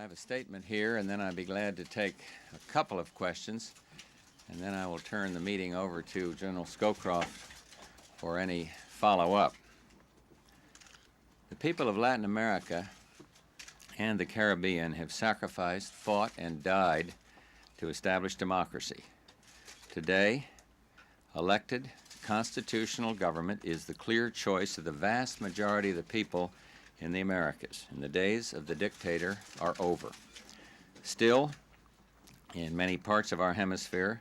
have a statement here, and then I'd be glad to take a couple of questions, and then I will turn the meeting over to General Scowcroft for any follow-up. The people of Latin America and the Caribbean have sacrificed, fought, and died to establish democracy. Today, elected constitutional government is the clear choice of the vast majority of the people in the Americas, and the days of the dictator are over. Still, in many parts of our hemisphere,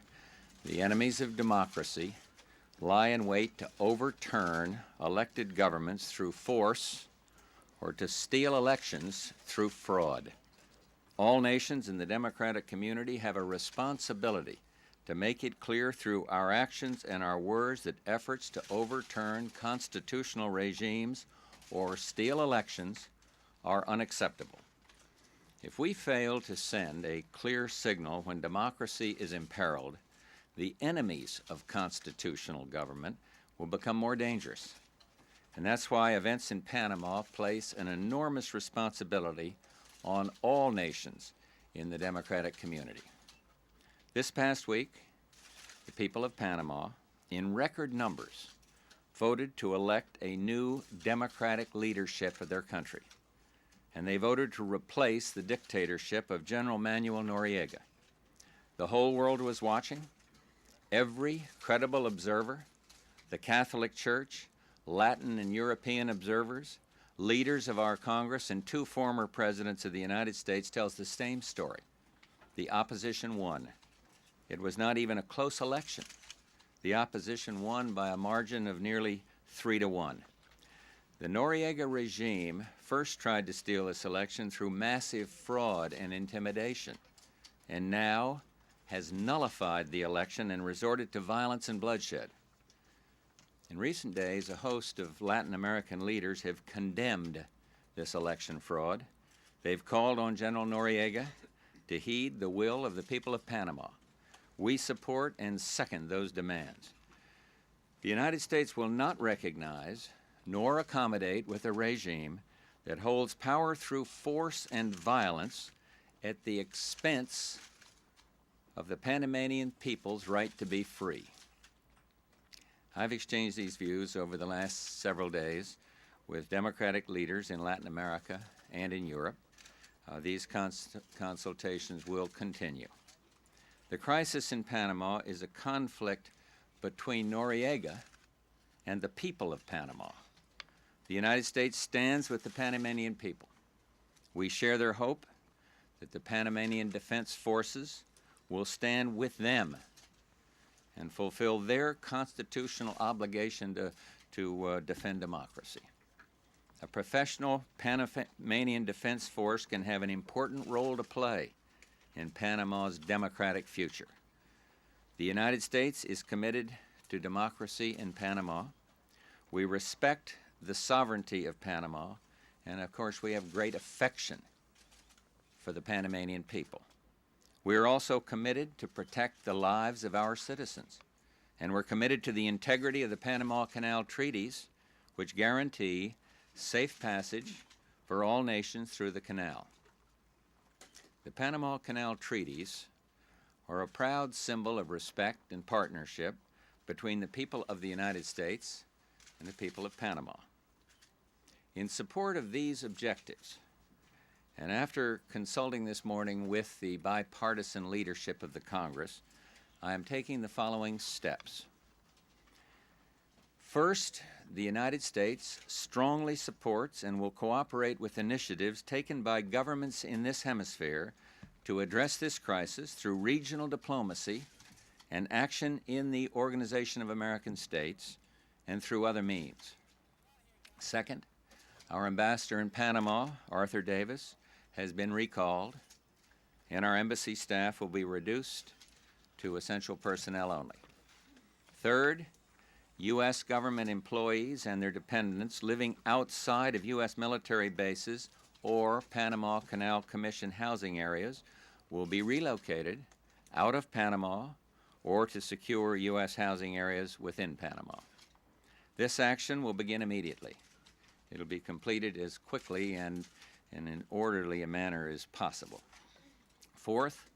the enemies of democracy lie in wait to overturn elected governments through force or to steal elections through fraud. All nations in the democratic community have a responsibility to make it clear through our actions and our words that efforts to overturn constitutional regimes or steal elections are unacceptable. If we fail to send a clear signal when democracy is imperiled, the enemies of constitutional government will become more dangerous. And that's why events in Panama place an enormous responsibility on all nations in the democratic community. This past week, the people of Panama, in record numbers, voted to elect a new democratic leadership of their country. And they voted to replace the dictatorship of General Manuel Noriega. The whole world was watching. Every credible observer, the Catholic Church, Latin and European observers, leaders of our Congress, and two former presidents of the United States tells the same story. The opposition won. It was not even a close election. The opposition won by a margin of nearly 3-1. The Noriega regime first tried to steal this election through massive fraud and intimidation, and now has nullified the election and resorted to violence and bloodshed. In recent days, a host of Latin American leaders have condemned this election fraud. They've called on General Noriega to heed the will of the people of Panama. We support and second those demands. The United States will not recognize nor accommodate with a regime that holds power through force and violence at the expense of the Panamanian people's right to be free. I've exchanged these views over the last several days with democratic leaders in Latin America and in Europe. These consultations will continue. The crisis in Panama is a conflict between Noriega and the people of Panama. The United States stands with the Panamanian people. We share their hope that the Panamanian Defense Forces will stand with them and fulfill their constitutional obligation to defend democracy. A professional Panamanian Defense Force can have an important role to play in Panama's democratic future. The United States is committed to democracy in Panama. We respect the sovereignty of Panama, and of course we have great affection for the Panamanian people. We are also committed to protect the lives of our citizens, and we're committed to the integrity of the Panama Canal treaties, which guarantee safe passage for all nations through the canal. The Panama Canal treaties are a proud symbol of respect and partnership between the people of the United States and the people of Panama. In support of these objectives, and after consulting this morning with the bipartisan leadership of the Congress, I am taking the following steps. First, the United States strongly supports and will cooperate with initiatives taken by governments in this hemisphere to address this crisis through regional diplomacy and action in the Organization of American States and through other means. Second, our ambassador in Panama, Arthur Davis, has been recalled, and our embassy staff will be reduced to essential personnel only. Third, U.S. government employees and their dependents living outside of U.S. military bases or Panama Canal Commission housing areas will be relocated out of Panama or to secure U.S. housing areas within Panama. This action will begin immediately. It'll be completed as quickly and in an orderly a manner as possible. Fourth,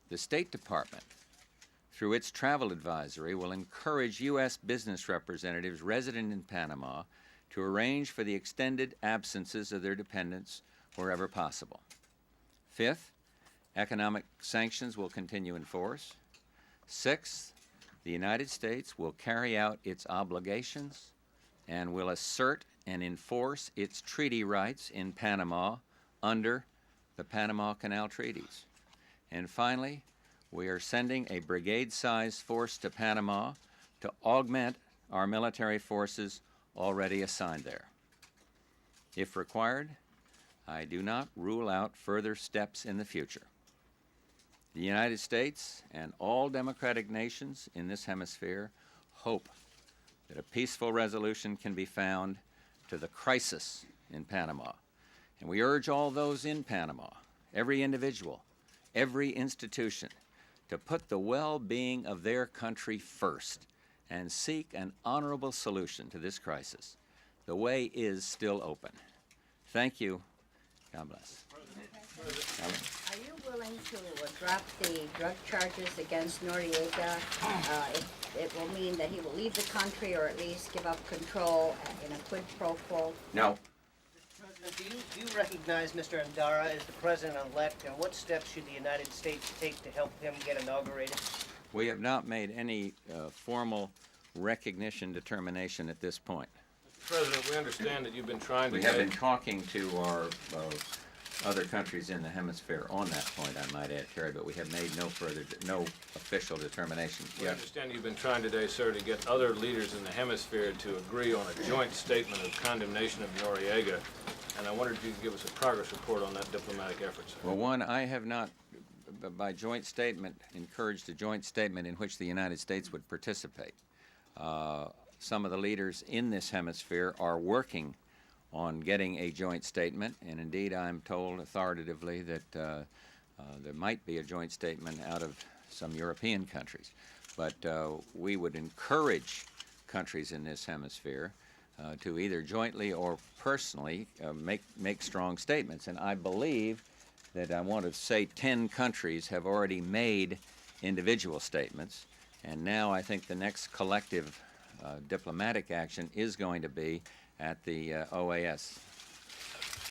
the State Department, through its travel advisory, will encourage U.S. business representatives resident in Panama to arrange for the extended absences of their dependents wherever possible. Fifth, economic sanctions will continue in force. Sixth, the United States will carry out its obligations and will assert and enforce its treaty rights in Panama under the Panama Canal Treaties. And finally, we are sending a brigade-sized force to Panama to augment our military forces already assigned there. If required, I do not rule out further steps in the future. The United States and all democratic nations in this hemisphere hope that a peaceful resolution can be found to the crisis in Panama. And we urge all those in Panama, every individual, every institution, to put the well-being of their country first and seek an honorable solution to this crisis. The way is still open. Thank you. God bless. Are you willing to drop the drug charges against Noriega? It will mean that he will leave the country or at least give up control in a quid pro quo? No. President, do you recognize Mr. Andara as the president-elect, and what steps should the United States take to help him get inaugurated? We have not made any formal recognition determination at this point. Mr. President, we understand that you've been trying to We have been talking to our other countries in the hemisphere on that point, I might add, Terry, but we have made no official determination. We understand you've been trying today, sir, to get other leaders in the hemisphere to agree on a joint statement of condemnation of Noriega, and I wondered if you could give us a progress report on that diplomatic effort, sir. Well, one, I have not, by joint statement, encouraged a joint statement in which the United States would participate. Some of the leaders in this hemisphere are working on getting a joint statement, and indeed I'm told authoritatively that there might be a joint statement out of some European countries. But we would encourage countries in this hemisphere to either jointly or personally make strong statements. And I believe that I want to say 10 countries have already made individual statements, and now I think the next collective diplomatic action is going to be at the OAS